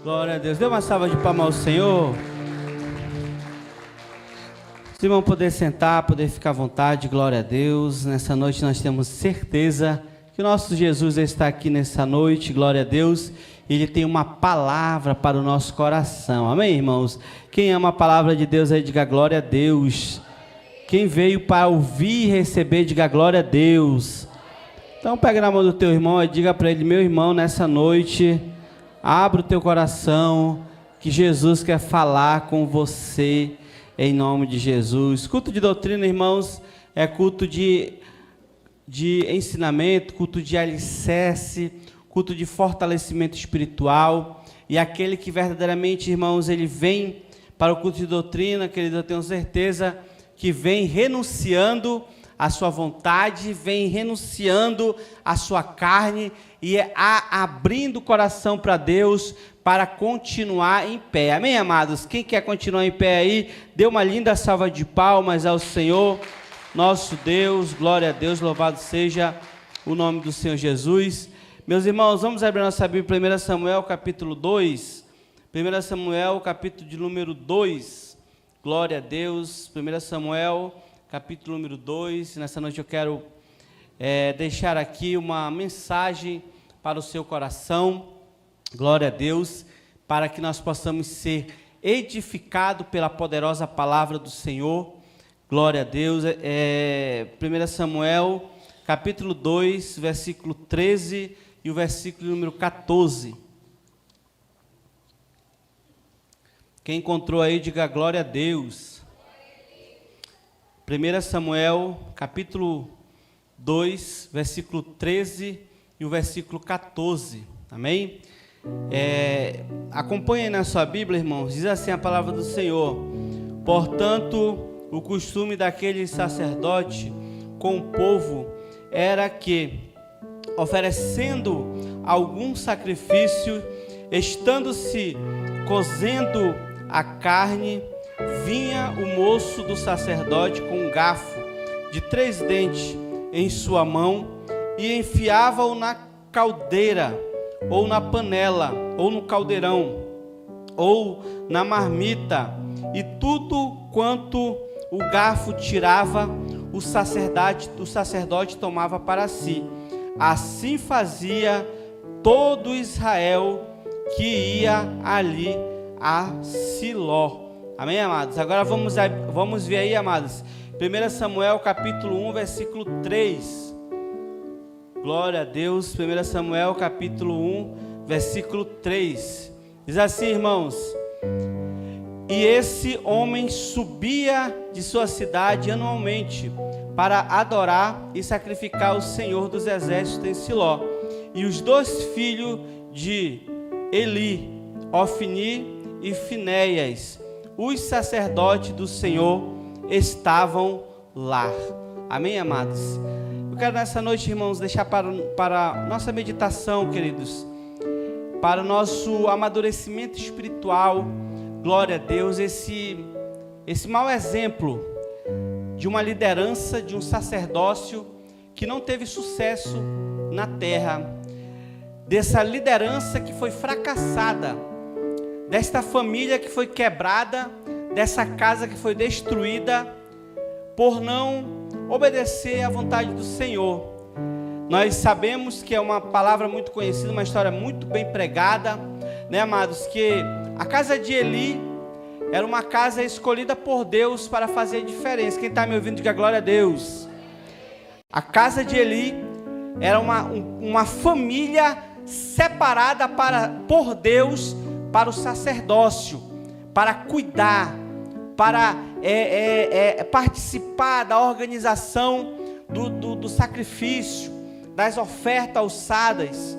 Glória a Deus. Dê uma salva de palmas ao Senhor. Os irmãos poder sentar, poder ficar à vontade, glória a Deus. Nessa noite nós temos certeza que o nosso Jesus está aqui nessa noite, glória a Deus. Ele tem uma palavra para o nosso coração, amém, irmãos? Quem ama a palavra de Deus aí, diga glória a Deus. Quem veio para ouvir e receber, diga glória a Deus. Então pega na mão do teu irmão e diga para ele: meu irmão, nessa noite, abra o teu coração, que Jesus quer falar com você, em nome de Jesus. Culto de doutrina, irmãos, é culto de ensinamento, culto de alicerce, culto de fortalecimento espiritual. E aquele que verdadeiramente, irmãos, ele vem para o culto de doutrina, querido, eu tenho certeza que vem renunciando a sua vontade, vem renunciando a sua carne e abrindo o coração para Deus para continuar em pé. Amém, amados? Quem quer continuar em pé aí, dê uma linda salva de palmas ao Senhor, nosso Deus. Glória a Deus, louvado seja o nome do Senhor Jesus. Meus irmãos, vamos abrir nossa Bíblia, 1 Samuel capítulo 2. 1 Samuel capítulo de número 2. Glória a Deus. 1 Samuel capítulo número 2, nessa noite eu quero deixar aqui uma mensagem para o seu coração, glória a Deus, para que nós possamos ser edificados pela poderosa palavra do Senhor, glória a Deus. 1 Samuel capítulo 2, versículo 13 e o versículo número 14. Quem encontrou aí, diga glória a Deus. 1 Samuel, capítulo 2, versículo 13 e o versículo 14, amém? Acompanhe aí na sua Bíblia, irmãos, diz assim a palavra do Senhor: portanto, o costume daquele sacerdote com o povo era que, oferecendo algum sacrifício, estando-se cozendo a carne, vinha o moço do sacerdote com um garfo de 3 dentes em sua mão e enfiava-o na caldeira, ou na panela, ou no caldeirão, ou na marmita, e tudo quanto o garfo tirava, o sacerdote tomava para si. Assim fazia todo Israel que ia ali a Siló. Amém, amados? Agora vamos ver aí, amados, 1 Samuel capítulo 1, versículo 3. Glória a Deus. 1 Samuel capítulo 1, versículo 3. Diz assim, irmãos: e esse homem subia de sua cidade anualmente para adorar e sacrificar ao Senhor dos exércitos em Siló. E os 2 filhos de Eli, Ofni e Finéias, os sacerdotes do Senhor, estavam lá. Amém, amados? Eu quero nessa noite, irmãos, deixar para nossa meditação, queridos, para o nosso amadurecimento espiritual, glória a Deus, esse mau exemplo de uma liderança, de um sacerdócio que não teve sucesso na terra, dessa liderança que foi fracassada, desta família que foi quebrada, dessa casa que foi destruída por não obedecer à vontade do Senhor. Nós sabemos que é uma palavra muito conhecida, uma história muito bem pregada, né, amados, que a casa de Eli era uma casa escolhida por Deus para fazer diferença. Quem está me ouvindo, diga glória a Deus. A casa de Eli era uma família separada por Deus para o sacerdócio, para cuidar, para participar da organização do sacrifício, das ofertas alçadas.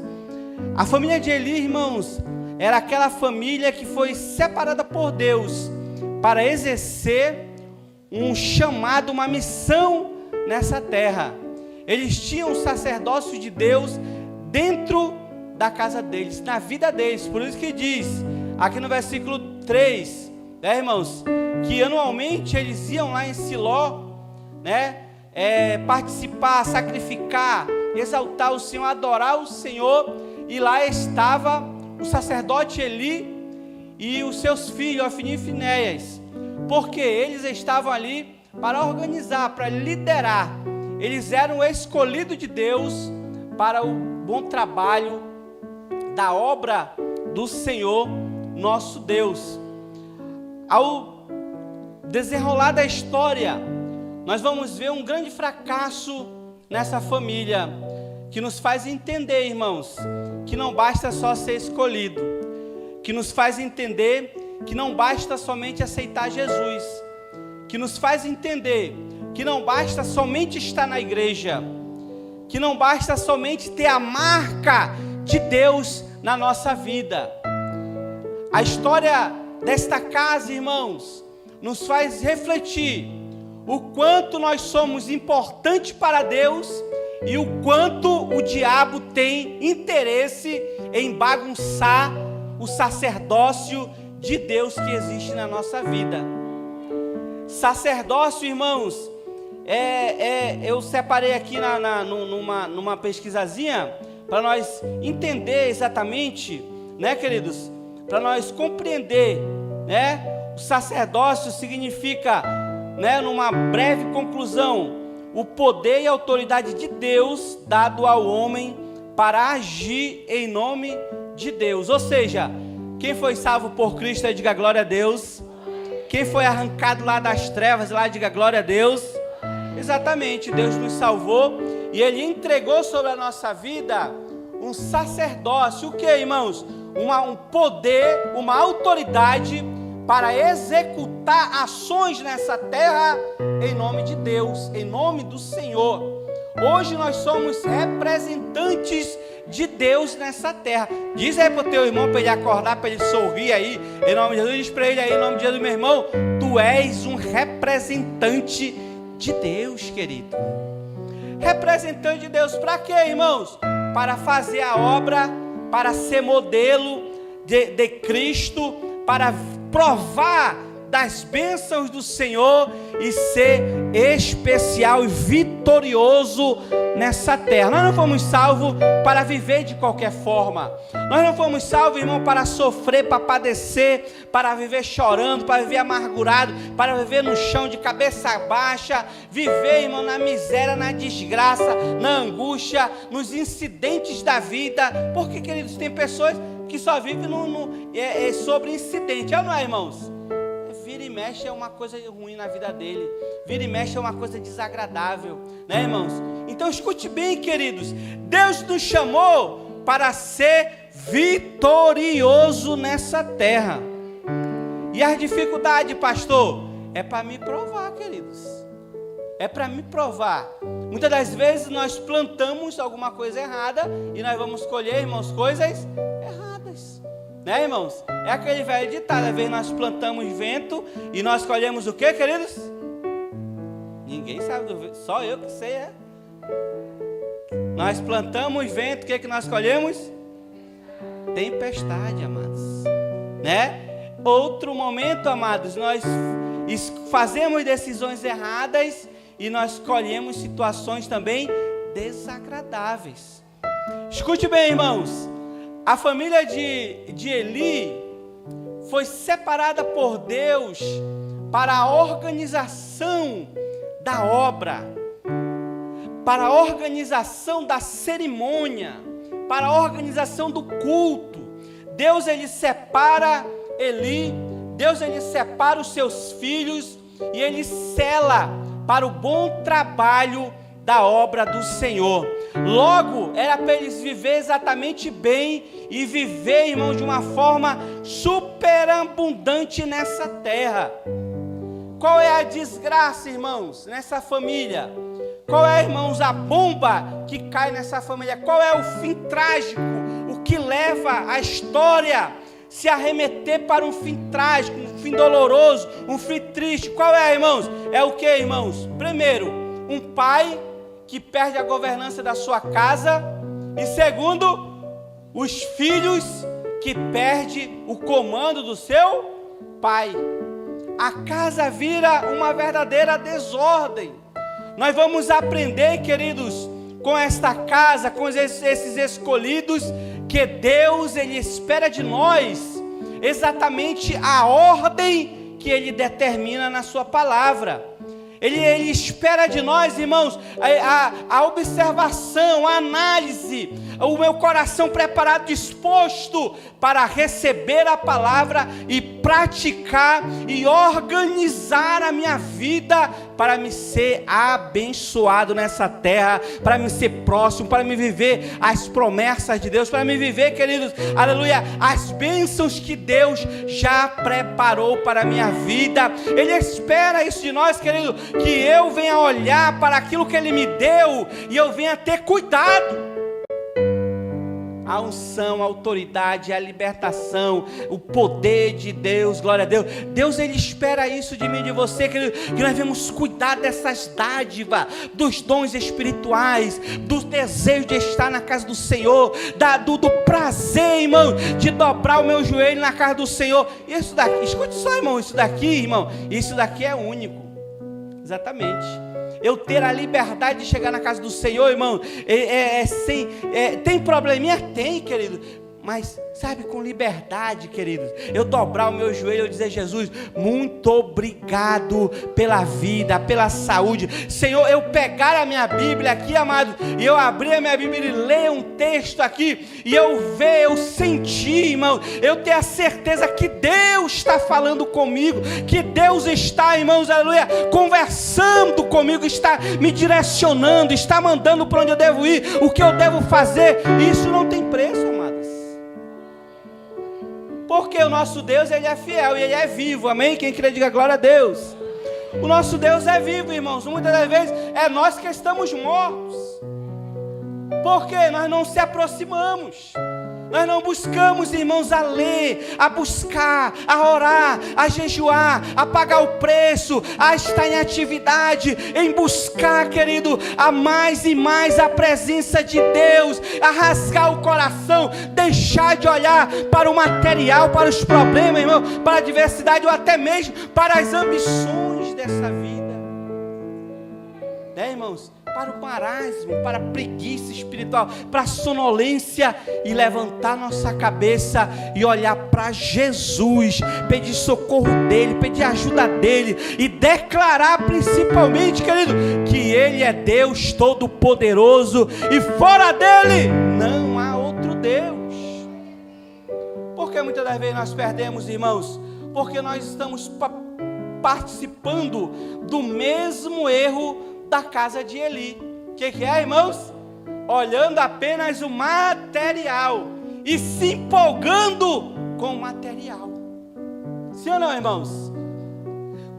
A família de Eli, irmãos, era aquela família que foi separada por Deus para exercer um chamado, uma missão nessa terra. Eles tinham o sacerdócio de Deus dentro da casa deles, na vida deles. Por isso que diz aqui no versículo 3, né, irmãos, que anualmente eles iam lá em Siló, né, participar, sacrificar, exaltar o Senhor, adorar o Senhor. E lá estava o sacerdote Eli e os seus filhos, Ofni e Finéias, porque eles estavam ali para organizar, para liderar. Eles eram escolhidos de Deus para o bom trabalho da obra do Senhor nosso Deus. Ao desenrolar da história, nós vamos ver um grande fracasso nessa família, que nos faz entender, irmãos, que não basta só ser escolhido, que nos faz entender que não basta somente aceitar Jesus, que nos faz entender que não basta somente estar na igreja, que não basta somente ter a marca de Deus na nossa vida. A história desta casa, irmãos, nos faz refletir o quanto nós somos importantes para Deus e o quanto o diabo tem interesse em bagunçar o sacerdócio de Deus que existe na nossa vida. Sacerdócio, irmãos, eu separei aqui numa pesquisazinha para nós entender exatamente, né, queridos, para nós compreender, né, o sacerdócio significa, né, numa breve conclusão, o poder e a autoridade de Deus dado ao homem para agir em nome de Deus. Ou seja, quem foi salvo por Cristo, aí diga glória a Deus. Quem foi arrancado lá das trevas, lá diga glória a Deus. Exatamente, Deus nos salvou e Ele entregou sobre a nossa vida um sacerdócio. O que, irmãos? Um poder, uma autoridade para executar ações nessa terra em nome de Deus, em nome do Senhor. Hoje nós somos representantes de Deus nessa terra. Diz aí para o teu irmão, para ele acordar, para ele sorrir aí, em nome de Jesus. Diz para ele aí, em nome de Jesus, meu irmão, tu és um representante de Deus, querido. Representante de Deus para quê, irmãos? Para fazer a obra, para ser modelo de Cristo, para provar das bênçãos do Senhor e ser especial e vitorioso nessa terra. Nós não fomos salvos para viver de qualquer forma. Nós não fomos salvos, irmão, para sofrer, para padecer, para viver chorando, para viver amargurado, para viver no chão de cabeça baixa, viver, irmão, na miséria, na desgraça, na angústia, nos incidentes da vida. Porque, queridos, tem pessoas que só vivem sobre incidente. É ou não é, irmãos? Vira e mexe é uma coisa ruim na vida dele. Vira e mexe é uma coisa desagradável, né, irmãos? Então escute bem, queridos. Deus nos chamou para ser vitorioso nessa terra. E as dificuldades, pastor, é para me provar, queridos. É para me provar. Muitas das vezes nós plantamos alguma coisa errada e nós vamos colher, irmãos, coisas erradas. Né, irmãos? É aquele velho ditado, às vezes nós plantamos vento e nós colhemos o que, queridos? Ninguém sabe do vento, só eu que sei, é. Nós plantamos vento, o que nós colhemos? Tempestade, amados. Né? Outro momento, amados, nós fazemos decisões erradas e nós colhemos situações também desagradáveis. Escute bem, irmãos. A família de Eli foi separada por Deus para a organização da obra, para a organização da cerimônia, para a organização do culto. Deus, ele separa Eli, Deus, ele separa os seus filhos e ele sela para o bom trabalho da obra do Senhor. Logo, era para eles viver exatamente bem e viver, irmãos, de uma forma superabundante nessa terra. Qual é a desgraça, irmãos, nessa família? Qual é, irmãos, a bomba que cai nessa família? Qual é o fim trágico? O que leva a história se arremeter para um fim trágico, um fim doloroso, um fim triste? Qual é, irmãos? É o que, irmãos? Primeiro, um pai que perde a governança da sua casa. E segundo, os filhos que perdem o comando do seu pai. A casa vira uma verdadeira desordem. Nós vamos aprender, queridos, com esta casa, com esses escolhidos, que Deus, ele espera de nós exatamente a ordem que Ele determina na sua palavra. Ele espera de nós, irmãos, a observação, a análise, o meu coração preparado, disposto para receber a palavra e praticar e organizar a minha vida para me ser abençoado nessa terra, para me ser próximo, para me viver as promessas de Deus, para me viver, queridos, aleluia, as bênçãos que Deus já preparou para a minha vida. Ele espera isso de nós, querido, que eu venha olhar para aquilo que Ele me deu e eu venha ter cuidado. A unção, a autoridade, a libertação, o poder de Deus, glória a Deus. Deus, Ele espera isso de mim e de você, querido, que nós devemos cuidar dessas dádivas, dos dons espirituais, do desejo de estar na casa do Senhor, do prazer, irmão, de dobrar o meu joelho na casa do Senhor. Isso daqui, escute só, irmão, isso daqui, irmão, isso daqui é único. Exatamente. Eu ter a liberdade de chegar na casa do Senhor, irmão, tem probleminha? Tem, querido, mas sabe, com liberdade, queridos, eu dobrar o meu joelho e dizer: Jesus, muito obrigado pela vida, pela saúde. Senhor, eu pegar a minha Bíblia aqui, amado, e eu abrir a minha Bíblia e ler um texto aqui, e eu ver, eu sentir, irmão, eu ter a certeza que Deus está falando comigo, que Deus está, irmãos, aleluia, conversando comigo, está me direcionando, está mandando para onde eu devo ir, o que eu devo fazer. Isso não tem preço, amados. Porque o nosso Deus, Ele é fiel e Ele é vivo, amém? Quem crê, diga glória a Deus. O nosso Deus é vivo, irmãos. Muitas das vezes é nós que estamos mortos. Porque nós não se aproximamos. Nós não buscamos, irmãos, a ler, a buscar, a orar, a jejuar, a pagar o preço, a estar em atividade, em buscar, querido, a mais e mais a presença de Deus, a rasgar o coração, deixar de olhar para o material, para os problemas, irmão, para a adversidade ou até mesmo para as ambições dessa vida. Irmãos, para o marasmo, para a preguiça espiritual, para a sonolência, e levantar nossa cabeça e olhar para Jesus, pedir socorro dEle, pedir ajuda dEle e declarar principalmente, querido, que Ele é Deus Todo-Poderoso e fora dEle não há outro Deus. Porque muitas das vezes nós perdemos, irmãos, porque nós estamos participando do mesmo erro da casa de Eli. O que é, irmãos? Olhando apenas o material e se empolgando com o material. Sim ou não, irmãos?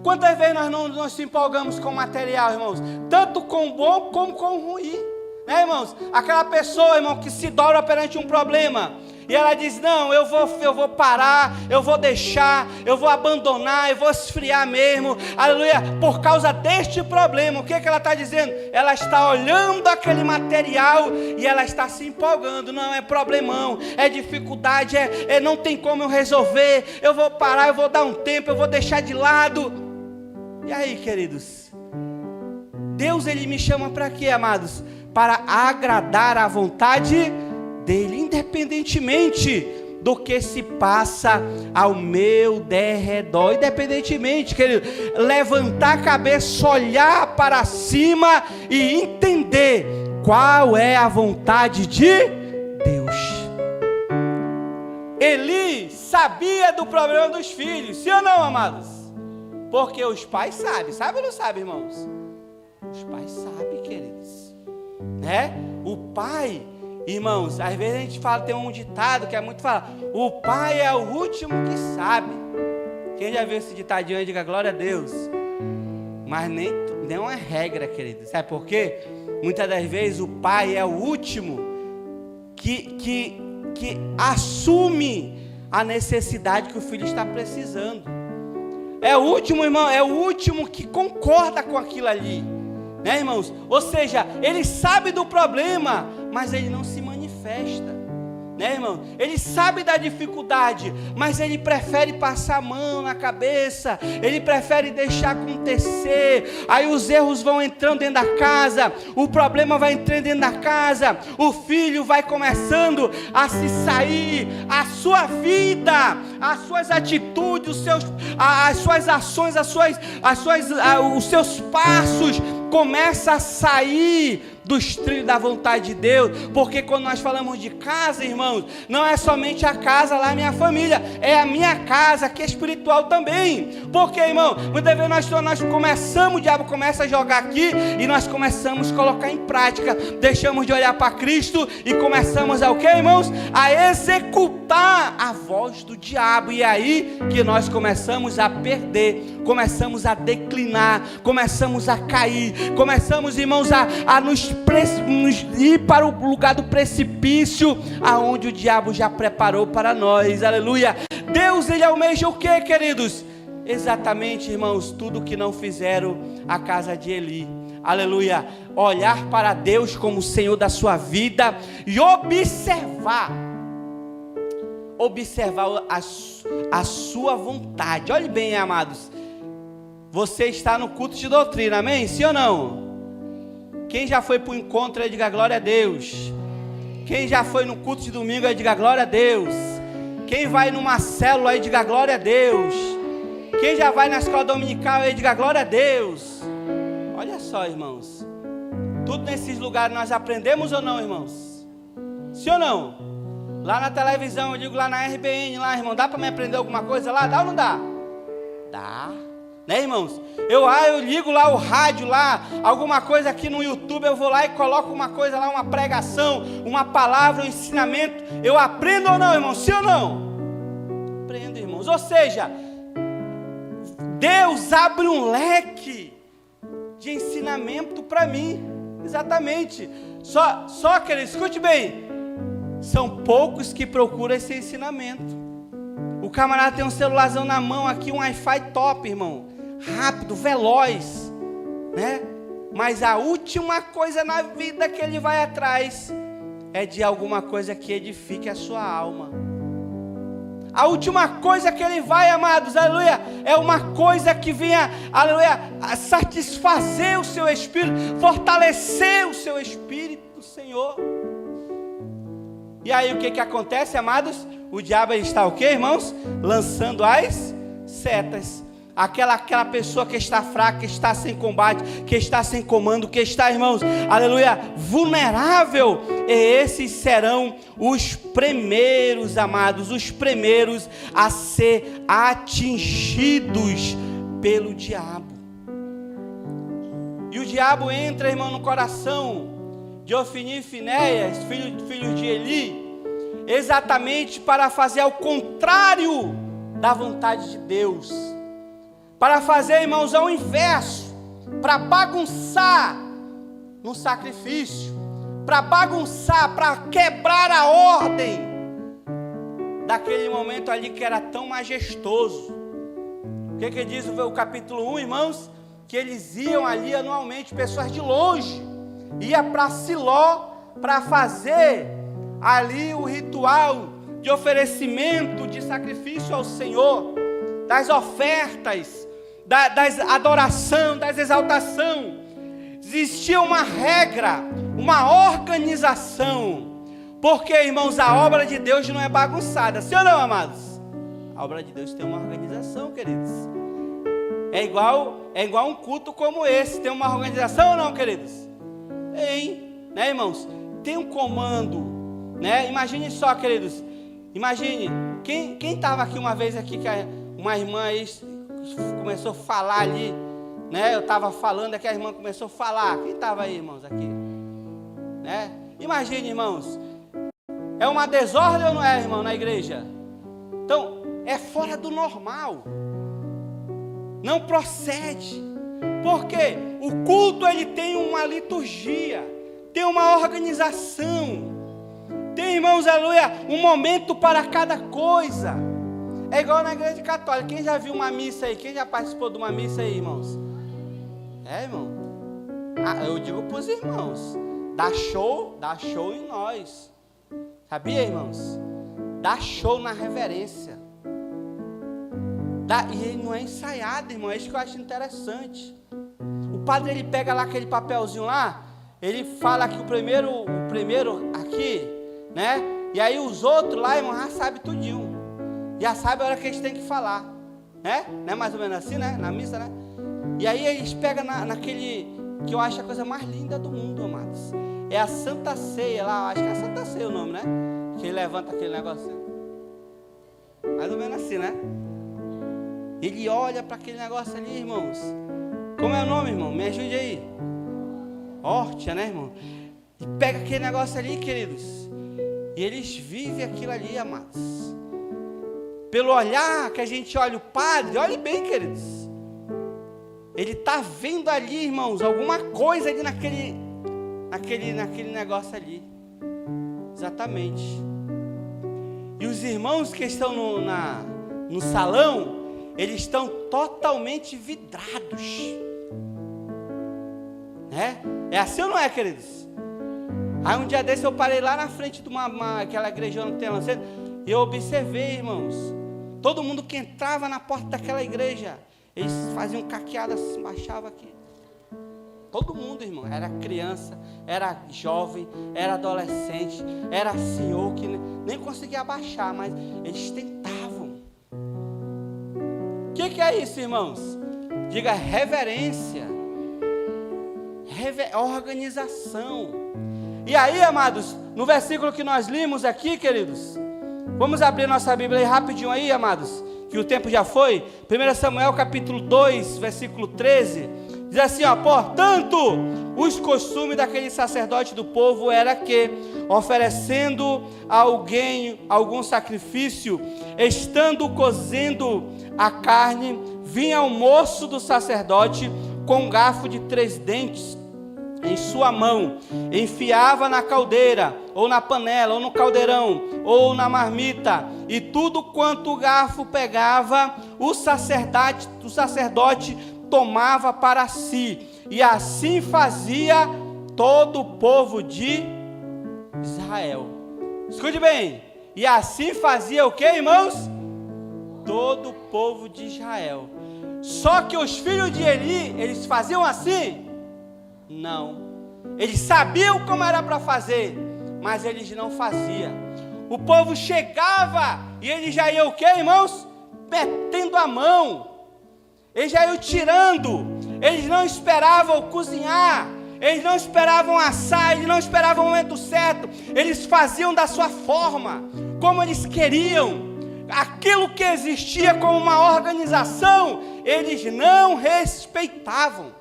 Quantas vezes nós não nos empolgamos com o material, irmãos? Tanto com o bom como com o ruim, né, irmãos? Aquela pessoa, irmão, que se dobra perante um problema e ela diz: não, eu vou parar, eu vou deixar, eu vou abandonar, eu vou esfriar mesmo, aleluia, por causa deste problema. O que ela está dizendo? Ela está olhando aquele material e ela está se empolgando. Não, é problemão, é dificuldade, não tem como eu resolver, eu vou parar, eu vou dar um tempo, eu vou deixar de lado. E aí, queridos, Deus, Ele me chama para quê, amados? Para agradar a vontade dEle, independentemente do que se passa ao meu derredor, independentemente, querido, levantar a cabeça, olhar para cima e entender qual é a vontade de Deus. Eli sabia do problema dos filhos, sim ou não, amados? Porque os pais sabem, sabe ou não sabe, irmãos? Os pais sabem, queridos, né? O pai, irmãos, às vezes a gente fala, tem um ditado que é muito falado: o pai é o último que sabe. Quem já viu esse ditadinho aí, diga glória a Deus. Mas nem é uma regra, querido. Sabe por quê? Muitas das vezes o pai é o último que assume a necessidade que o filho está precisando. É o último, irmão, é o último que concorda com aquilo ali, né, irmãos? Ou seja, ele sabe do problema, mas ele não se manifesta. né, irmão? Ele sabe da dificuldade, mas ele prefere passar a mão na cabeça, ele prefere deixar acontecer. Aí os erros vão entrando dentro da casa, o problema vai entrando dentro da casa, o filho vai começando a se sair, a sua vida, as suas atitudes, as suas ações, os seus passos começam a sair dos trilhos da vontade de Deus, porque quando nós falamos de casa, irmãos, não é somente a casa lá, minha família, é a minha casa, que é espiritual também, porque, irmão, muitas vezes nós começamos, o diabo começa a jogar aqui, e nós começamos a colocar em prática, deixamos de olhar para Cristo, e começamos a o que, irmãos? A executar a voz do diabo, e é aí que nós começamos a perder, começamos a declinar, começamos a cair, começamos, irmãos, a nos ir para o lugar do precipício, aonde o diabo já preparou para nós, aleluia. Deus, ele almeja o que, queridos? Exatamente, irmãos, tudo que não fizeram a casa de Eli, aleluia. Olhar para Deus como o Senhor da sua vida e observar a sua vontade. Olhe bem, amados, você está no culto de doutrina, amém? Sim ou não? Quem já foi para o encontro aí, diga glória a Deus. Quem já foi no culto de domingo aí, diga glória a Deus. Quem vai numa célula aí, diga glória a Deus. Quem já vai na escola dominical aí, diga glória a Deus. Olha só, irmãos, tudo nesses lugares nós aprendemos ou não, irmãos? Sim ou não? Lá na televisão, eu digo lá na RBN, lá, irmão, dá para me aprender alguma coisa lá? Dá ou não dá? Dá. Né, irmãos? Eu ligo lá o rádio lá, alguma coisa aqui no YouTube, eu vou lá e coloco uma coisa lá, uma pregação, uma palavra, um ensinamento, eu aprendo ou não, irmãos? Sim ou não? Aprendo, irmãos. Ou seja, Deus abre um leque de ensinamento para mim, exatamente. Só, querido, escute bem, são poucos que procuram esse ensinamento. O camarada tem um celularzão na mão aqui, um Wi-Fi top, irmão, rápido, veloz, né? Mas a última coisa na vida que ele vai atrás é de alguma coisa que edifique a sua alma. A última coisa que ele vai, amados, aleluia, é uma coisa que venha, aleluia, a satisfazer o seu espírito, fortalecer o seu espírito, Senhor. E aí o que acontece, amados? O diabo está o que, irmãos? Lançando as setas. Aquela pessoa que está fraca, que está sem combate, que está sem comando, que está, irmãos, aleluia, vulnerável. E esses serão os primeiros, amados, os primeiros a ser atingidos pelo diabo. E o diabo entra, irmão, no coração de Ofni e Finéias, filhos de Eli, exatamente para fazer ao contrário da vontade de Deus. Para fazer, irmãos, ao inverso, para bagunçar no sacrifício, para bagunçar, para quebrar a ordem daquele momento ali que era tão majestoso. O que diz o capítulo 1, irmãos? Que eles iam ali anualmente, pessoas de longe, ia para Siló para fazer ali o ritual de oferecimento de sacrifício ao Senhor, das ofertas, das adoração, das exaltação. Existia uma regra, uma organização, porque, irmãos, a obra de Deus não é bagunçada, sim ou não, amados? A obra de Deus tem uma organização, queridos. É igual um culto como esse, tem uma organização ou não, queridos? Tem, né, irmãos? Tem um comando, né? Imagine só, queridos, imagine, quem estava aqui uma vez aqui, que uma irmã aí começou a falar ali, né? Eu estava falando, aqui a irmã começou a falar. Quem estava aí, irmãos, aqui? Né? Imagine, irmãos, é uma desordem ou não é, irmão, na igreja? Então, é fora do normal, não procede, porque o culto, ele tem uma liturgia, tem uma organização, tem, irmãos, aleluia, um momento para cada coisa. É igual na igreja católica. Quem já viu uma missa aí? Quem já participou de uma missa aí, irmãos? É, irmão? Eu digo para os irmãos, dá show em nós. Sabia, irmãos? Dá show na reverência. E ele não é ensaiado, irmão. É isso que eu acho interessante. O padre, ele pega lá aquele papelzinho lá, ele fala que o primeiro aqui, né? E aí os outros lá, irmão, já sabe tudinho. Já sabe a hora que eles têm que falar, né? Não é mais ou menos assim, né? Na missa, né? E aí eles pegam naquele, que eu acho a coisa mais linda do mundo, amados. É a Santa Ceia lá, acho que é a Santa Ceia o nome, né? Que ele levanta aquele negocinho. Mais ou menos assim, né? Ele olha para aquele negócio ali, irmãos. Como é o nome, irmão? Me ajude aí. Hórtia, né, irmão? E pega aquele negócio ali, queridos. E eles vivem aquilo ali, amados. Pelo olhar que a gente olha o padre, olhe bem, queridos. Ele está vendo ali, irmãos, alguma coisa ali naquele negócio ali. Exatamente. E os irmãos que estão no salão, eles estão totalmente vidrados. Né? É assim ou não é, queridos? Aí um dia desse eu parei lá na frente de aquela igreja onde tem lanceta, e eu observei, irmãos, todo mundo que entrava na porta daquela igreja, eles faziam caqueada, assim, baixava aqui. Todo mundo, irmão, era criança, era jovem, era adolescente, era senhor que nem conseguia abaixar, mas eles tentavam. O que é isso, irmãos? Diga reverência, organização. E aí, amados, no versículo que nós limos aqui, queridos, vamos abrir nossa Bíblia aí rapidinho aí, amados, que o tempo já foi. 1 Samuel capítulo 2, versículo 13, diz assim, ó: portanto, os costumes daquele sacerdote do povo era que, oferecendo a alguém algum sacrifício, estando cozendo a carne, vinha o moço do sacerdote com um garfo de 3 dentes em sua mão, enfiava na caldeira, ou na panela, ou no caldeirão, ou na marmita, e tudo quanto o garfo pegava, o sacerdote tomava para si, e assim fazia todo o povo de Israel. Escute bem, e assim fazia o que, irmãos? Todo o povo de Israel. Só que os filhos de Eli, eles faziam assim? Não. Eles sabiam como era para fazer, mas eles não faziam. O povo chegava e eles já iam o que, irmãos? Metendo a mão. Eles já iam tirando. Eles não esperavam cozinhar, eles não esperavam assar, eles não esperavam o momento certo. Eles faziam da sua forma, como eles queriam. Aquilo que existia como uma organização, eles não respeitavam.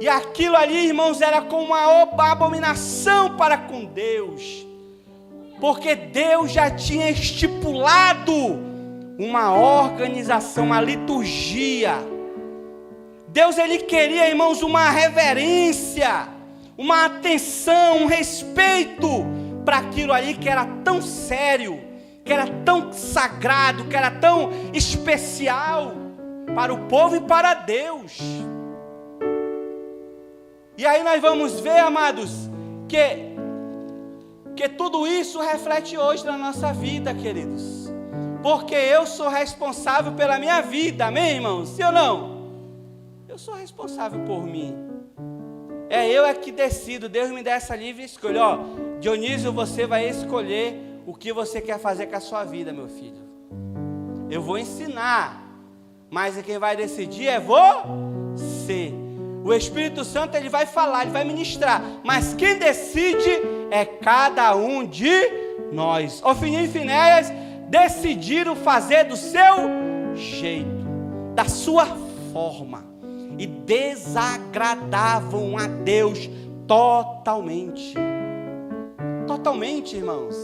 E aquilo ali, irmãos, era como uma abominação para com Deus, porque Deus já tinha estipulado uma organização, uma liturgia. Deus, Ele queria, irmãos, uma reverência, uma atenção, um respeito para aquilo ali que era tão sério, que era tão sagrado, que era tão especial para o povo e para Deus. E aí nós vamos ver, amados, que tudo isso reflete hoje na nossa vida, queridos. Porque eu sou responsável pela minha vida, amém, irmãos? Sim ou não? Eu sou responsável por mim. Eu é que decido. Deus me dá essa livre escolha. Ó, Dionísio, você vai escolher o que você quer fazer com a sua vida, meu filho. Eu vou ensinar, mas quem vai decidir é você. O Espírito Santo, ele vai falar, ele vai ministrar, mas quem decide é cada um de nós. Ofni e Finéias decidiram fazer do seu jeito, da sua forma, e desagradavam a Deus totalmente. Totalmente, irmãos.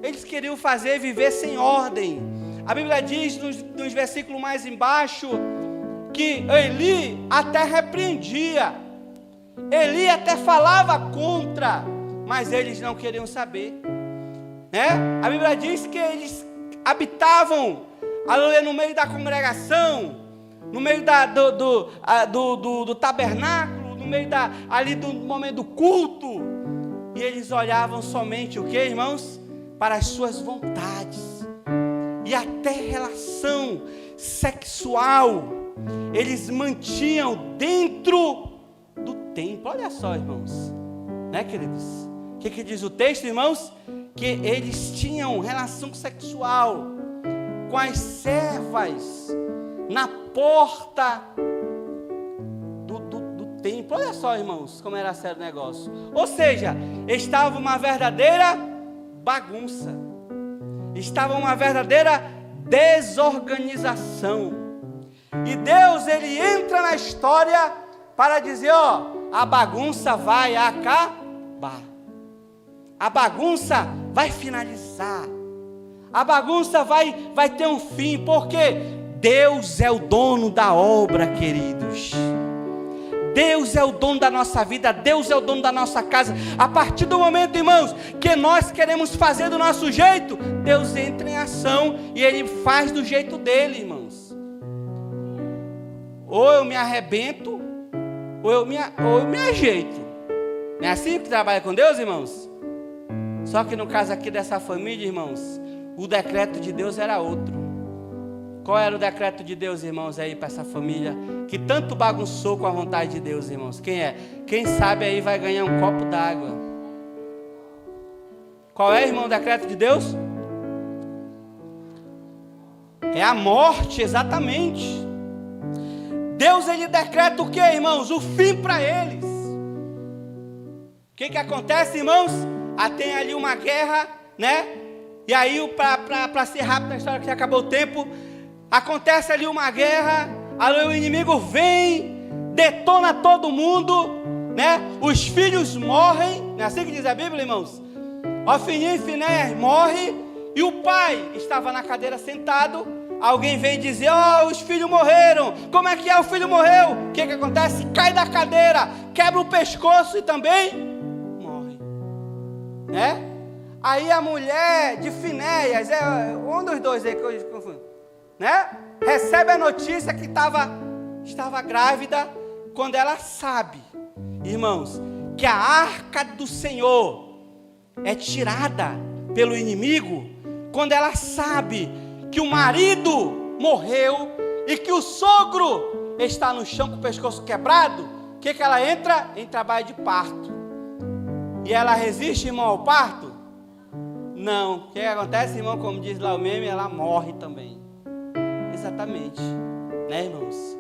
Eles queriam viver sem ordem. A Bíblia diz nos versículos mais embaixo que Eli até repreendia, Eli até falava contra, mas eles não queriam saber, né? A Bíblia diz que eles habitavam ali no meio da congregação, no meio do tabernáculo, no meio ali do momento do culto, e eles olhavam somente o que, irmãos? Para as suas vontades. E até relação sexual eles mantinham dentro do templo. Olha só, irmãos, né, queridos? O que diz o texto, irmãos? Que eles tinham relação sexual com as servas na porta do templo. Olha só, irmãos, como era sério o negócio. Ou seja, estava uma verdadeira bagunça, estava uma verdadeira desorganização. E Deus, ele entra na história para dizer, ó, a bagunça vai acabar, a bagunça vai finalizar, a bagunça vai ter um fim, porque Deus é o dono da obra, queridos. Deus é o dono da nossa vida, Deus é o dono da nossa casa. A partir do momento, irmãos, que nós queremos fazer do nosso jeito, Deus entra em ação e Ele faz do jeito dele, irmãos. Ou eu me arrebento, ou eu me ajeito. Não é assim que trabalha com Deus, irmãos? Só que no caso aqui dessa família, irmãos, o decreto de Deus era outro. Qual era o decreto de Deus, irmãos, aí para essa família que tanto bagunçou com a vontade de Deus, irmãos? Quem é? Quem sabe aí vai ganhar um copo d'água. Qual é, irmão, o decreto de Deus? É a morte, exatamente. Deus, ele decreta o que, irmãos? O fim para eles. O que acontece, irmãos? Tem ali uma guerra, né? E aí, para ser rápido a história, que já acabou o tempo, acontece ali uma guerra, ali o inimigo vem, detona todo mundo, né? Os filhos morrem, não é assim que diz a Bíblia, irmãos? Ofni e Finéias morre, e o pai estava na cadeira sentado. Alguém vem dizer, os filhos morreram. Como é que o filho morreu? O que acontece? Cai da cadeira, quebra o pescoço e também morre, né? Aí a mulher de Finéias, um dos dois aí que eu confundo, né? Recebe a notícia que estava grávida, quando ela sabe, irmãos, que a arca do Senhor é tirada pelo inimigo, quando ela sabe que o marido morreu e que o sogro está no chão com o pescoço quebrado, o que ela entra? Em trabalho de parto. E ela resiste, irmão, ao parto? Não. O que acontece, irmão? Como diz lá o meme, ela morre também. Exatamente, né, irmãos?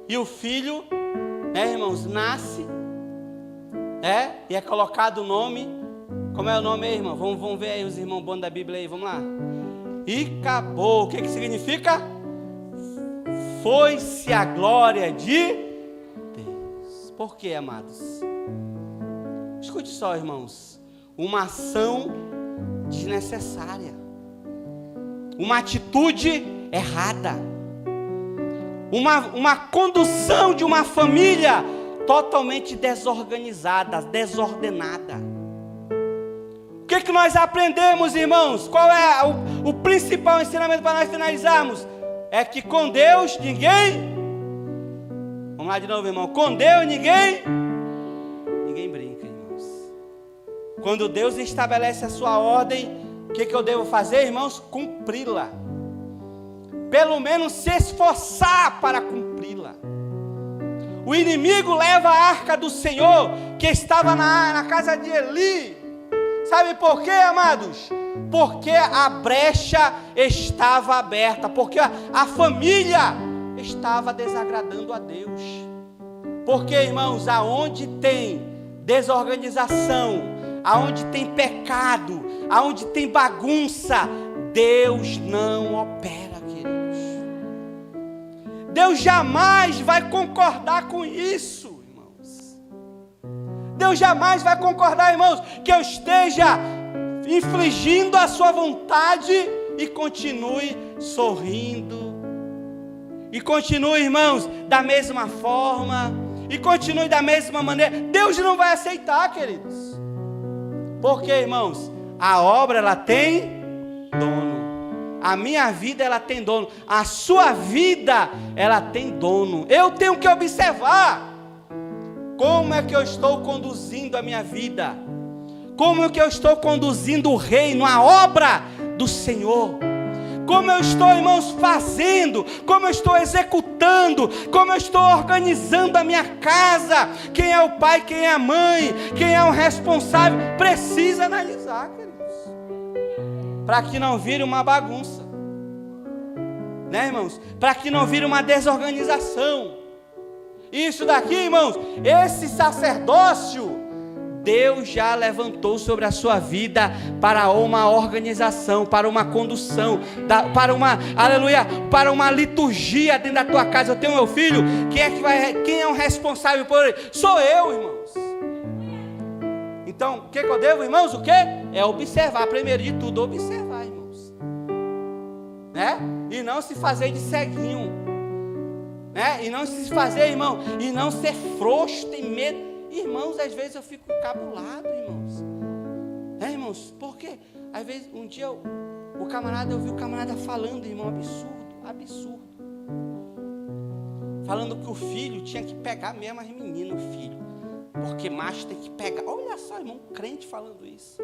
E o filho, né, irmãos, nasce, e é colocado o nome. Como é o nome aí, irmão? Vamos ver aí os irmãos bons da Bíblia aí, vamos lá. Icabod. O que significa? Foi-se a glória de Deus. Por quê, amados? Escute só, irmãos. Uma ação desnecessária, uma atitude errada, uma condução de uma família totalmente desorganizada, desordenada. O que nós aprendemos, irmãos? Qual é o principal ensinamento para nós finalizarmos? É que com Deus ninguém... Vamos lá de novo, irmão. Com Deus ninguém brinca, irmãos. Quando Deus estabelece a sua ordem, o que eu devo fazer, irmãos? Cumpri-la. Pelo menos se esforçar para cumpri-la. O inimigo leva a arca do Senhor, que estava na casa de Eli. Sabe por quê, amados? Porque a brecha estava aberta, porque a família estava desagradando a Deus. Porque, irmãos, aonde tem desorganização, aonde tem pecado, aonde tem bagunça, Deus não opera, queridos. Deus jamais vai concordar com isso. Deus jamais vai concordar, irmãos, que eu esteja infligindo a sua vontade e continue sorrindo. E continue, irmãos, da mesma forma. E continue da mesma maneira. Deus não vai aceitar, queridos. Porque, irmãos, a obra, ela tem dono. A minha vida, ela tem dono. A sua vida, ela tem dono. Eu tenho que observar como é que eu estou conduzindo a minha vida. como que eu estou conduzindo o reino, a obra do Senhor. Como eu estou, irmãos, fazendo, como eu estou executando, como eu estou organizando a minha casa. Quem é o pai, quem é a mãe, quem é o responsável, precisa analisar, queridos, para que não vire uma bagunça, né, irmãos? Para que não vire uma desorganização. Isso daqui, irmãos, esse sacerdócio, Deus já levantou sobre a sua vida para uma organização, para uma condução, para uma, aleluia, para uma liturgia dentro da tua casa. Eu tenho meu filho, quem é o responsável por ele? Sou eu, irmãos. Então, o que eu devo, irmãos? O que? É observar, primeiro de tudo, observar, irmãos, né? E não se fazer de ceguinho, né? E não se fazer, irmão, e não ser frouxo, tem medo. Irmãos, às vezes eu fico encabulado, irmãos. Irmãos, por quê? Às vezes, um dia eu vi o camarada falando, irmão, absurdo. Falando que o filho tinha que pegar mesmo as meninas, o filho. Porque macho tem que pegar. Olha só, irmão, um crente falando isso.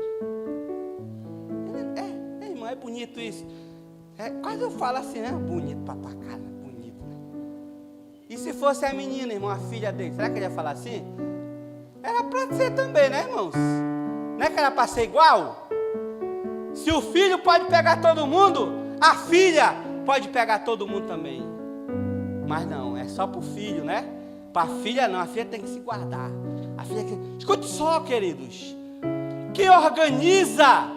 Irmão, é bonito isso. Quase eu falo assim, né? Bonito pra tua cara, bonito, né? E se fosse a menina, irmão, a filha dele, será que ele ia falar assim? Era para ser também, né, irmãos? Não é que era para ser igual? Se o filho pode pegar todo mundo, a filha pode pegar todo mundo também. Mas não, é só para o filho, né? Para a filha não, a filha tem que se guardar. A filha Escute só, queridos. Quem organiza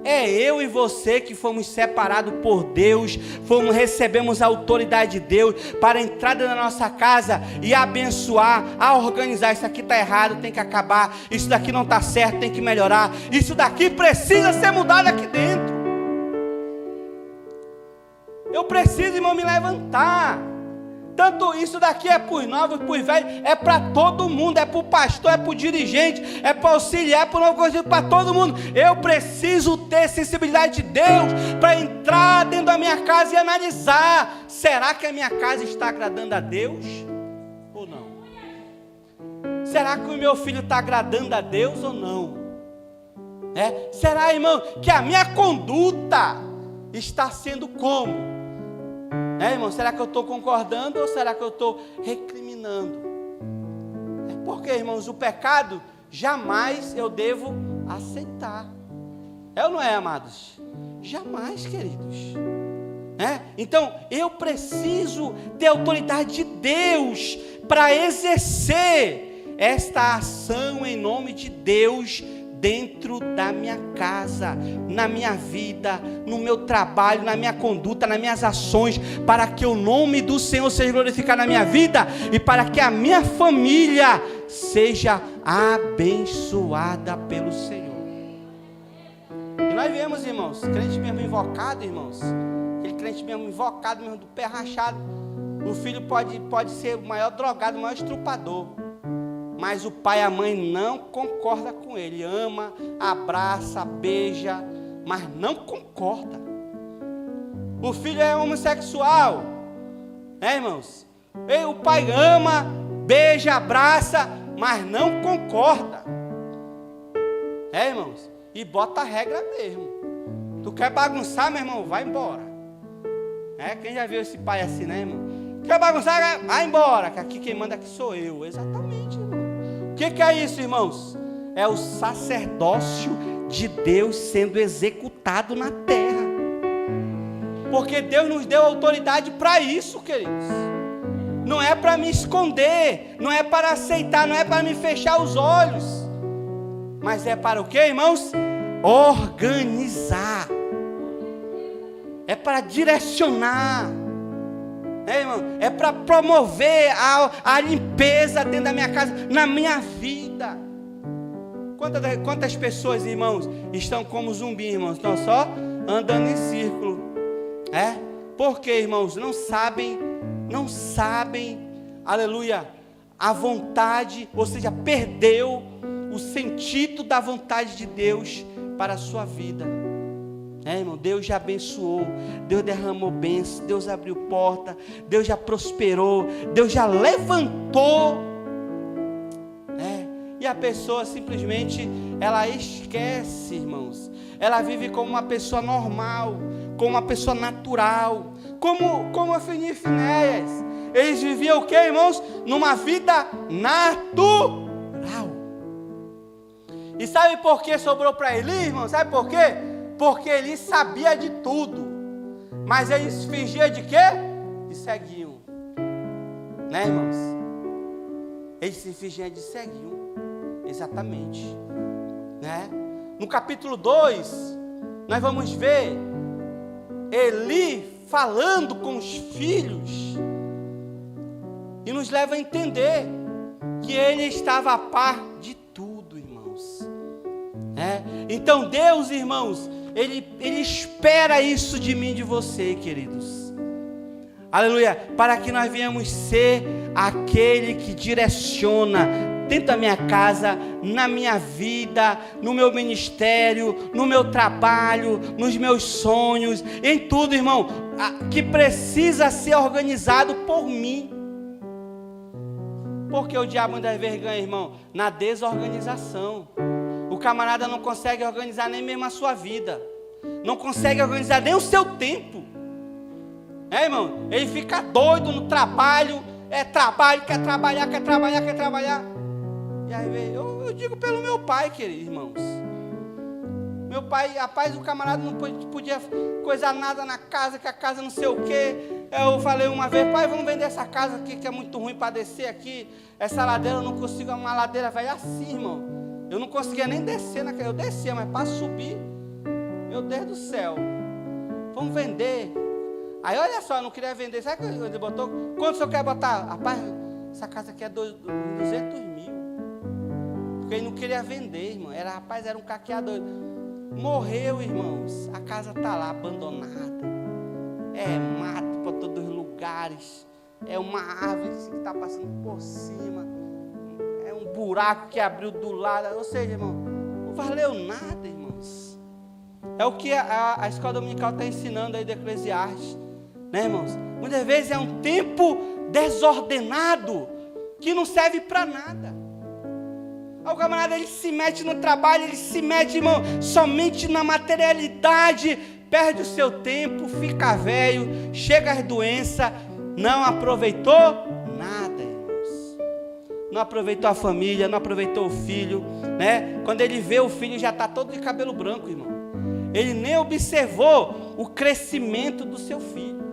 é eu e você que fomos separados por Deus, recebemos a autoridade de Deus para entrar na nossa casa e abençoar, a organizar. Isso aqui está errado, tem que acabar. Isso daqui não está certo, tem que melhorar. Isso daqui precisa ser mudado aqui dentro. Eu preciso, irmão, me levantar. Tanto isso daqui é para os novos, para os velhos, é para todo mundo, é para o pastor, é para o dirigente, é para o auxiliar, é para o novo conselheiro, para todo mundo. Eu preciso ter sensibilidade de Deus para entrar dentro da minha casa e analisar: será que a minha casa está agradando a Deus ou não? Será que o meu filho está agradando a Deus ou não? Será, irmão, que a minha conduta está sendo como? Irmão, será que eu estou concordando ou será que eu estou recriminando? Porque, irmãos, o pecado jamais eu devo aceitar. É ou não é, amados? Jamais, queridos. Então, eu preciso ter autoridade de Deus para exercer esta ação em nome de Deus dentro da minha casa, na minha vida, no meu trabalho, na minha conduta, nas minhas ações, para que o nome do Senhor seja glorificado na minha vida e para que a minha família seja abençoada pelo Senhor. E nós vemos, irmãos, crente mesmo invocado, irmãos, aquele crente mesmo invocado, mesmo do pé rachado. O filho pode ser o maior drogado, o maior estrupador, mas o pai e a mãe não concordam com ele. Ama, abraça, beija, mas não concorda. O filho é homossexual, irmãos? O pai ama, beija, abraça, mas não concorda. Irmãos? E bota a regra mesmo. Tu quer bagunçar, meu irmão? Vai embora. Quem já viu esse pai assim, né, irmão? Quer bagunçar? Vai embora, que aqui quem manda aqui sou eu. Exatamente, irmão. O que é isso, irmãos? É o sacerdócio de Deus sendo executado na terra. Porque Deus nos deu autoridade para isso, queridos. Não é para me esconder, não é para aceitar, não é para me fechar os olhos. Mas é para o que, irmãos? Organizar. É para direcionar. Irmão? É para promover a limpeza dentro da minha casa, na minha vida. Quantas pessoas, irmãos, estão como zumbi, irmãos? Estão só andando em círculo. Porque, irmãos, não sabem, aleluia, a vontade, ou seja, perdeu o sentido da vontade de Deus para a sua vida. Irmão, Deus já abençoou, Deus derramou bênção, Deus abriu porta, Deus já prosperou, Deus já levantou. E e a pessoa simplesmente, ela esquece, irmãos. Ela vive como uma pessoa normal, como uma pessoa natural, como Ofni e Finéias. Eles viviam o que, irmãos? Numa vida natural. E sabe por que sobrou para Eli, irmão? Sabe por quê? Porque Eli sabia de tudo, mas eles fingiam de quê? De ceguinho, né, irmãos? Eles se fingiam de ceguinho, exatamente, né? No capítulo 2, nós vamos ver Eli falando com os filhos, e nos leva a entender que ele estava a par de tudo, irmãos. Então Deus, irmãos, Ele espera isso de mim e de você, queridos. Aleluia. Para que nós venhamos ser aquele que direciona dentro da minha casa, na minha vida, no meu ministério, no meu trabalho, nos meus sonhos, em tudo, irmão, que precisa ser organizado por mim. Porque o diabo das vezes ganha, irmão, na desorganização. O camarada não consegue organizar nem mesmo a sua vida, não consegue organizar nem o seu tempo, irmão? Ele fica doido no trabalho, trabalho, quer trabalhar. E aí eu digo pelo meu pai, queridos irmãos. Meu pai, rapaz, o camarada não podia coisar nada na casa, que a casa não sei o quê. Eu falei uma vez: pai, vamos vender essa casa aqui, que é muito ruim para descer aqui. Essa ladeira eu não consigo, uma ladeira velha assim, irmão. Eu não conseguia nem descer, eu descia, mas para subir, meu Deus do céu, vamos vender. Aí olha só, eu não queria vender, sabe o que ele botou? Quanto o senhor quer botar? Rapaz, essa casa aqui é 200 mil, porque ele não queria vender, irmão, era um caqueador. Morreu, irmãos, a casa está lá abandonada, mato para todos os lugares, uma árvore que está passando por cima, um buraco que abriu do lado, ou seja, irmão, não valeu nada, irmãos. É o que a escola dominical está ensinando aí do Eclesiastes, né, irmãos? Muitas vezes é um tempo desordenado, que não serve para nada. O camarada, ele se mete no trabalho, ele se mete, irmão, somente na materialidade, perde o seu tempo, fica velho, chega às doenças, não aproveitou nada, irmãos. Não aproveitou a família, não aproveitou o filho, né? Quando ele vê o filho, já está todo de cabelo branco, irmão. Ele nem observou o crescimento do seu filho.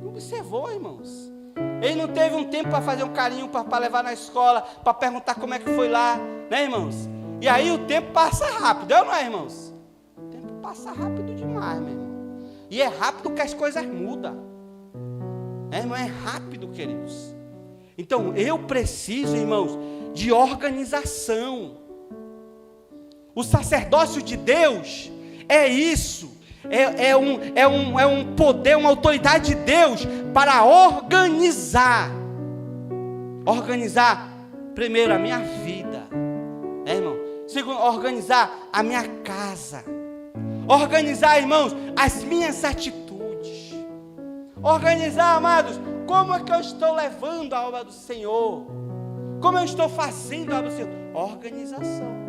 Não observou, irmãos. Ele não teve um tempo para fazer um carinho, para levar na escola, para perguntar como é que foi lá, né, irmãos? E aí o tempo passa rápido, não é, irmãos? O tempo passa rápido demais, meu irmão. E é rápido que as coisas mudam. Irmão, é rápido, queridos. Então, eu preciso, irmãos, de organização. O sacerdócio de Deus é isso. É um poder, uma autoridade de Deus para organizar. Organizar, primeiro, a minha vida, né, irmão? Segundo, organizar a minha casa. Organizar, irmãos, as minhas atitudes. Organizar, amados, como é que eu estou levando a obra do Senhor? Como eu estou fazendo a obra do Senhor? Organização.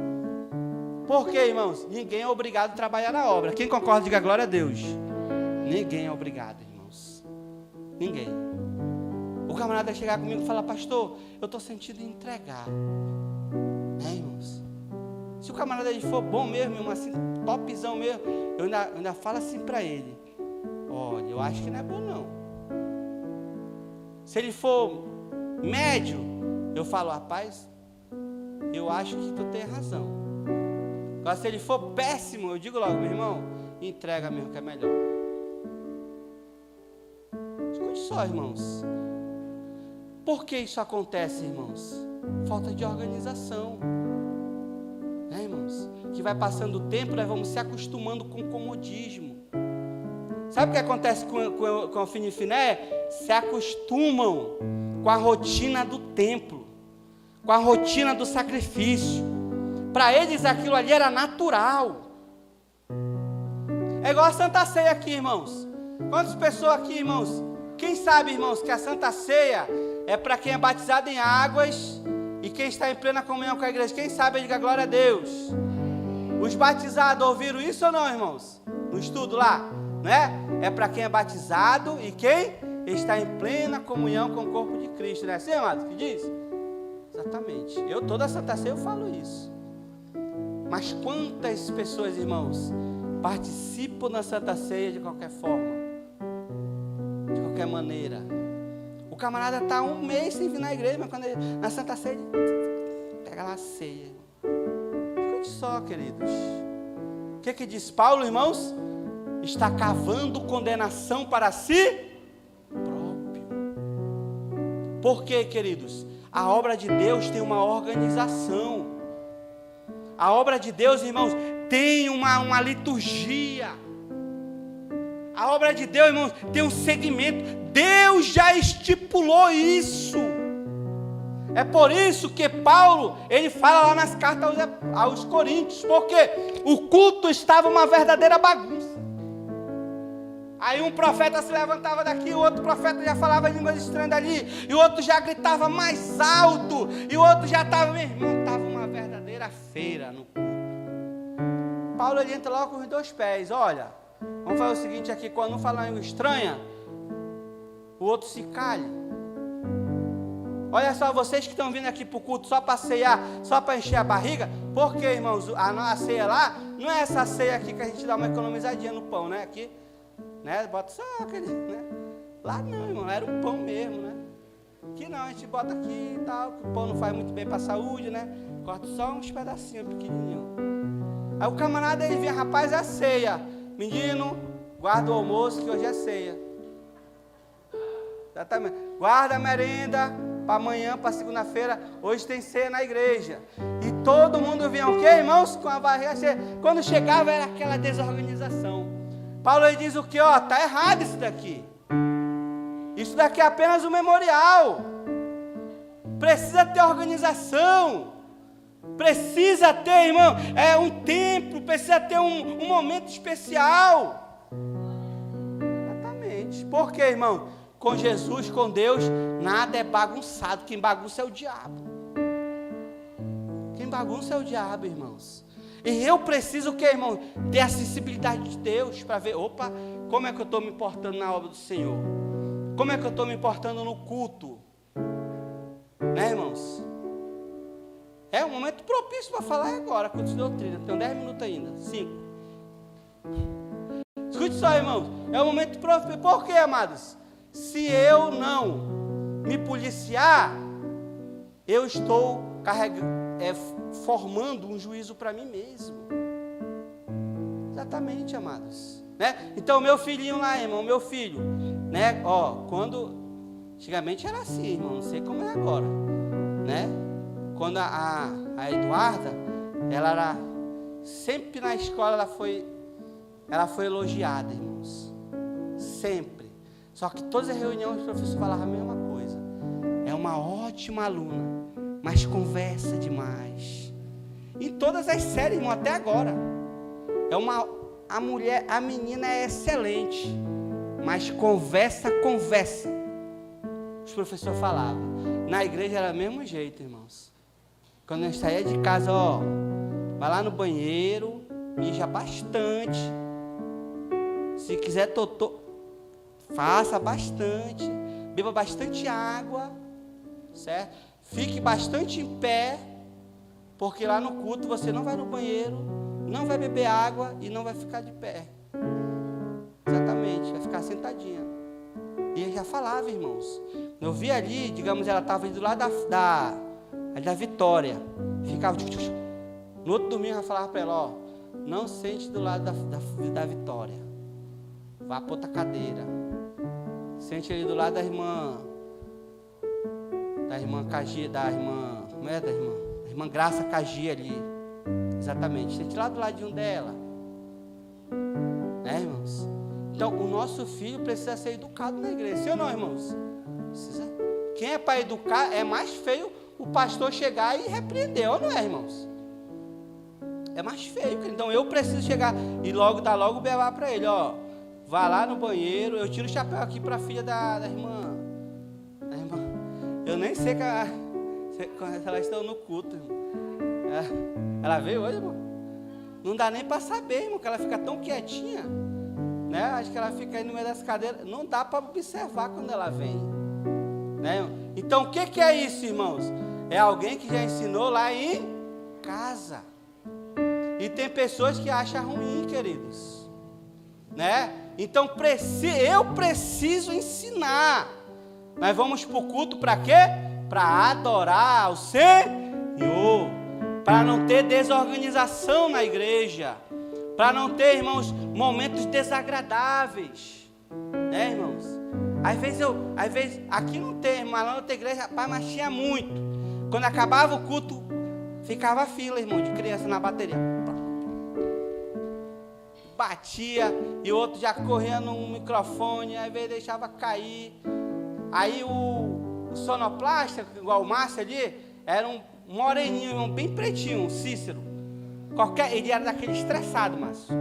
Porque, irmãos, ninguém é obrigado a trabalhar na obra. Quem concorda, diga glória a Deus. Ninguém é obrigado, irmãos. Ninguém. O camarada vai chegar comigo e falar: pastor, eu estou sentindo entregar. Né, irmãos? Se o camarada ele for bom mesmo, irmão, assim, topzão mesmo, eu ainda falo assim para ele: olha, eu acho que não é bom não. Se ele for médio, eu falo: rapaz, eu acho que tu tem razão. Agora, se ele for péssimo, eu digo logo: meu irmão, entrega mesmo que é melhor. Escute só, irmãos. Por que isso acontece, irmãos? Falta de organização. Né, irmãos? Que vai passando o tempo, nós vamos se acostumando com o comodismo. Sabe o que acontece com Ofni e Finéias? Se acostumam com a rotina do templo, com a rotina do sacrifício. Para eles aquilo ali era natural. É igual a Santa Ceia aqui, irmãos. Quantas pessoas aqui, irmãos? Quem sabe, irmãos, que a Santa Ceia é para quem é batizado em águas e quem está em plena comunhão com a igreja, quem sabe, diga glória a Deus. Os batizados ouviram isso ou não, irmãos? No estudo lá, né? É para quem é batizado e quem está em plena comunhão com o corpo de Cristo, né? Assim, amado, que diz? Exatamente. Eu, toda Santa Ceia, eu falo isso. Mas quantas pessoas, irmãos, participam da Santa Ceia de qualquer forma? De qualquer maneira. O camarada está 1 mês sem vir na igreja, mas quando ele, na Santa Ceia, pega lá a ceia. Escute só, queridos. O que diz Paulo, irmãos? Está cavando condenação para si próprio. Por quê, queridos? A obra de Deus tem uma organização. A obra de Deus, irmãos, tem uma liturgia. A obra de Deus, irmãos, tem um segmento. Deus já estipulou isso. É por isso que Paulo, ele fala lá nas cartas aos Coríntios, porque o culto estava uma verdadeira bagunça. Aí um profeta se levantava daqui, o outro profeta já falava línguas estranhas dali, e o outro já gritava mais alto, e o outro já estava, meu irmão, estava uma verdadeira feira no culto. Paulo, ele entra logo com os 2 pés, olha, vamos fazer o seguinte aqui, quando um fala língua estranha, o outro se calha. Olha só, vocês que estão vindo aqui para o culto só para ceiar, só para encher a barriga, porque, irmãos, a ceia lá, não é essa ceia aqui que a gente dá uma economizadinha no pão, né, aqui, né, bota só aquele, né, lá não, irmão, era um pão mesmo, né, aqui não, a gente bota aqui e tal, que o pão não faz muito bem para a saúde, né, corta só uns pedacinhos pequenininhos. Aí o camarada, ele vem, rapaz, é a ceia, menino, guarda o almoço que hoje é ceia, exatamente, guarda a merenda, para amanhã, para segunda-feira, hoje tem ceia na igreja, e todo mundo vinha o quê, irmãos? Com a barriga cheia. Quando chegava era aquela desorganização. Paulo, ele diz o quê? Ó, está errado isso daqui é apenas um memorial, precisa ter organização, precisa ter, irmão, um templo, precisa ter um momento especial, exatamente, por quê, irmão? Com Jesus, com Deus, nada é bagunçado. Quem bagunça é o diabo. Quem bagunça é o diabo, irmãos. E eu preciso o quê, irmão? Ter a sensibilidade de Deus para ver, opa, como é que eu estou me portando na obra do Senhor? Como é que eu estou me portando no culto? Né, irmãos? É um momento propício para falar agora, culto de doutrina. Tenho 10 minutos ainda, 5. Escute só, irmãos. É um momento propício. Por quê, amados? Se eu não me policiar, eu estou formando um juízo para mim mesmo. Exatamente, amados. Né? Então, meu filhinho lá, irmão, meu filho, né? Ó, quando, antigamente era assim, irmão, não sei como é agora, né? Quando a Eduarda, ela era, sempre na escola ela foi elogiada, irmãos, sempre. Só que todas as reuniões os professores falavam a mesma coisa. É uma ótima aluna, mas conversa demais. Em todas as séries, irmão, até agora. A menina é excelente, mas conversa. Os professores falavam. Na igreja era do mesmo jeito, irmãos. Quando eu saía de casa, ó, vai lá no banheiro, mija bastante. Se quiser faça bastante, beba bastante água, certo? Fique bastante em pé, porque lá no culto você não vai no banheiro, não vai beber água e não vai ficar de pé. Exatamente, vai ficar sentadinha. E ele já falava, irmãos. Eu vi ali, digamos, ela estava do lado da Vitória, ficava. No outro domingo eu falava para ela, ó, não sente do lado da Vitória, vá para outra cadeira. Sente ali do lado da irmã Cagia, como é da irmã? A irmã Graça Cagia ali, exatamente, sente lá do ladinho dela, né, irmãos? Então, o nosso filho precisa ser educado na igreja, sim ou não, irmãos? Precisa. Quem é para educar, é mais feio o pastor chegar e repreender, ou não é, irmãos? É mais feio, então eu preciso chegar e dar logo o beabá para ele, ó. Vá lá no banheiro, eu tiro o chapéu aqui para a filha da irmã. Eu nem sei Elas estão no culto, irmão. Ela veio hoje, irmão? Não dá nem para saber, irmão, que ela fica tão quietinha, né? Acho que ela fica aí no meio das cadeiras. Não dá para observar quando ela vem, né? Então, o que é isso, irmãos? É alguém que já ensinou lá em casa. E tem pessoas que acham ruim, queridos, né? Então, eu preciso ensinar. Nós vamos para o culto para quê? Para adorar ao Senhor, para não ter desorganização na igreja, para não ter, irmãos, momentos desagradáveis, né, irmãos? Às vezes, aqui não tem, mas lá na outra igreja, rapaz, mas tinha muito. Quando acabava o culto, ficava fila, irmão, de criança na bateria. Batia, e o outro já corria no microfone, às vezes deixava cair. Aí o sonoplasta, igual o Márcio ali, era um moreninho, irmão, bem pretinho, um Cícero. Ele era daquele estressado, Márcio.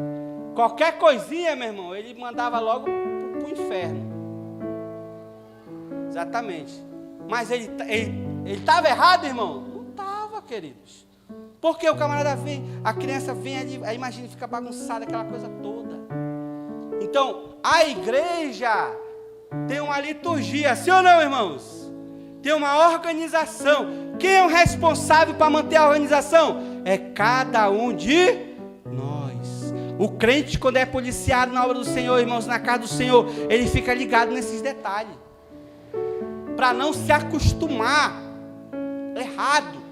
Qualquer coisinha, meu irmão, ele mandava logo pro inferno. Exatamente. Mas ele estava errado, irmão? Não estava, queridos. Porque o camarada vem, a criança vem ali, aí imagina, fica bagunçada, aquela coisa toda. Então, a igreja tem uma liturgia, sim ou não, irmãos? Tem uma organização. Quem é o responsável para manter a organização? É cada um de nós. O crente, quando é policiado na obra do Senhor, irmãos, na casa do Senhor, ele fica ligado nesses detalhes, para não se acostumar errado,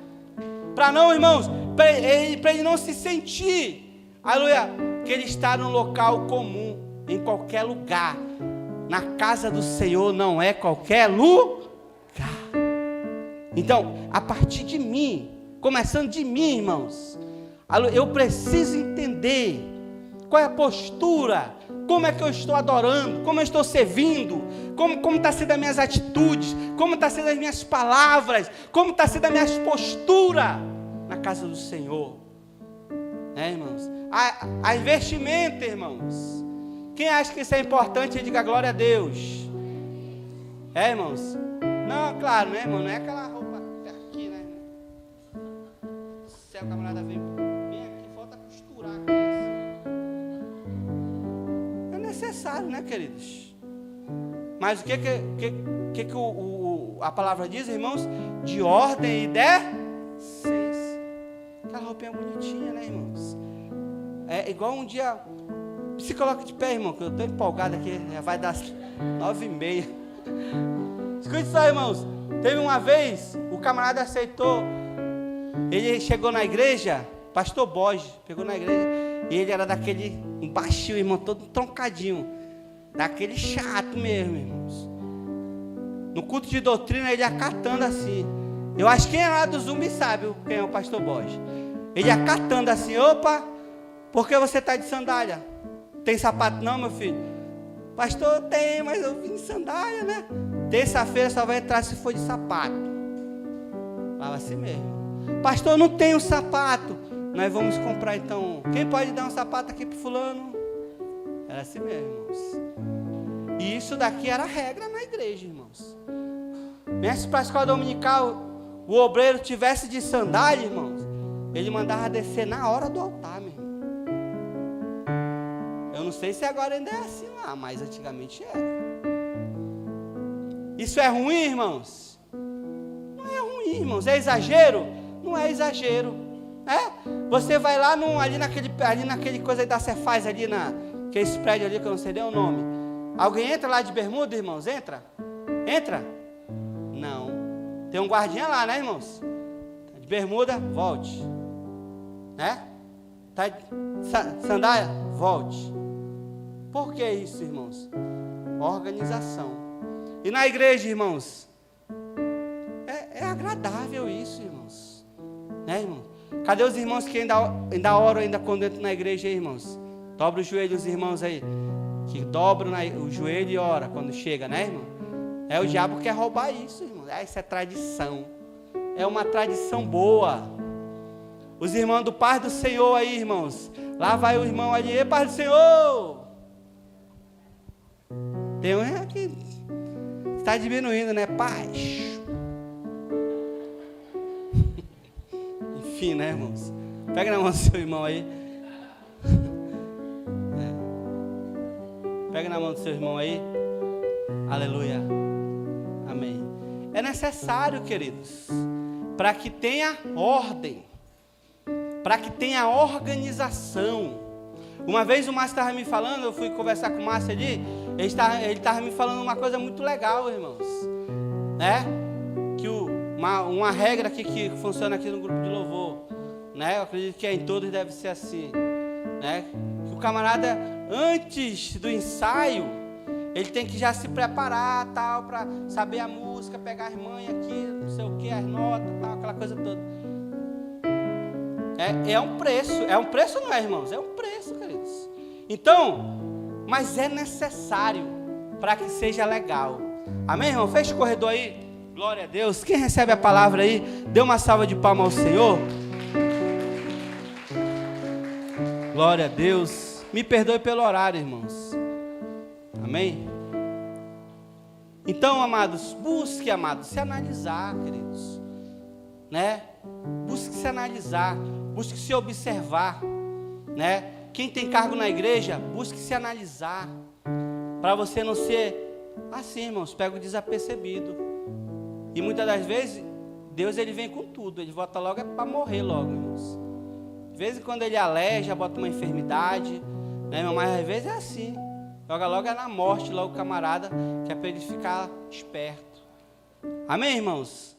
para não, irmãos, para ele não se sentir, aleluia, que ele está num local comum, em qualquer lugar. Na casa do Senhor não é qualquer lugar. Então, a partir de mim, começando de mim, irmãos, eu preciso entender qual é a postura, como é que eu estou adorando, como eu estou servindo, como está sendo as minhas atitudes, como está sendo as minhas palavras, como está sendo a minha postura na casa do Senhor, né, irmãos? A investimento, irmãos. Quem acha que isso é importante, diga glória a Deus. Irmãos? Não, claro, né, irmão? Não é aquela roupa aqui, né? Se o camarada vem bem aqui, falta costurar aqui. É necessário, né, queridos? Mas o que a palavra diz, irmãos? De ordem e decência. Aquela roupinha bonitinha, né, irmãos? É igual um dia. Se coloca de pé, irmão, que eu estou empolgado aqui. Já vai dar 9h30. Escute só, irmãos. Teve uma vez, o camarada aceitou. Ele chegou na igreja, pastor Borges, pegou na igreja. E ele era daquele baixinho, irmão, todo troncadinho. Daquele chato mesmo, irmãos. No culto de doutrina, ele acatando assim. Eu acho que quem é lá do Zumbi sabe quem é o pastor Borges. Ele acatando assim, opa, por que você está de sandália? Tem sapato não, meu filho? Pastor, tem, mas eu vim de sandália, né? Terça-feira só vai entrar se for de sapato. Falava assim mesmo. Pastor, não tenho sapato. Nós vamos comprar então. Quem pode dar um sapato aqui para fulano? Era assim mesmo, irmãos. E isso daqui era a regra na igreja, irmãos. Mesmo para a escola dominical, o obreiro tivesse de sandália, irmãos, ele mandava descer na hora do altar, meu irmão. Eu não sei se agora ainda é assim lá, mas antigamente era. Isso é ruim, irmãos? Não é ruim, irmãos. É exagero? Não é exagero. Você vai lá ali naquele coisa aí da Cefaz, ali naquele prédio ali que eu não sei nem o nome. Alguém entra lá de bermuda, irmãos? Entra? Entra? Não. Tem um guardinha lá, né, irmãos? De bermuda, volte. Né? Tá de sandália? Volte. Por que isso, irmãos? Organização. E na igreja, irmãos, é agradável isso, irmãos. Né, irmãos? Cadê os irmãos que ainda oram ainda quando entram na igreja, aí, irmãos? Dobra o joelho, os irmãos aí, que dobram o joelho e ora quando chega, né, irmão? O diabo quer roubar isso, irmão. Isso é tradição. É uma tradição boa. Os irmãos do Pai do Senhor aí, irmãos. Lá vai o irmão ali, ei, Pai do Senhor. Tem um que está diminuindo, né? Paz. fim, né, irmãos? Pega na mão do seu irmão aí. Pega na mão do seu irmão aí. Aleluia. Amém. É necessário, queridos, para que tenha ordem, para que tenha organização. Uma vez o Márcio estava me falando, eu fui conversar com o Márcio ali, ele estava me falando uma coisa muito legal, irmãos, né? Que uma regra aqui que funciona aqui no grupo de louvor, né? Eu acredito que em todos deve ser assim, né? Que o camarada, antes do ensaio, ele tem que já se preparar, tal, para saber a música, pegar as mães aqui, não sei o que, as notas, tal, aquela coisa toda. É um preço não é, irmãos? É um preço, queridos. Então, mas é necessário para que seja legal. Amém, irmão? Fecha o corredor aí. Glória a Deus. Quem recebe a palavra aí, dê uma salva de palmas ao Senhor. Glória a Deus. Me perdoe pelo horário, irmãos. Amém? Então, amados, busque, amados, se analisar, queridos, né? Busque se analisar, busque se observar, né? Quem tem cargo na igreja, busque se analisar, para você não ser assim, irmãos, pego desapercebido. E muitas das vezes, Deus ele vem com tudo, ele volta logo para morrer logo, irmãos. De vez em quando ele aleja, bota uma enfermidade, né, irmão? Mas às vezes é assim. Joga logo é na morte, logo o camarada, que é para ele ficar esperto. Amém, irmãos?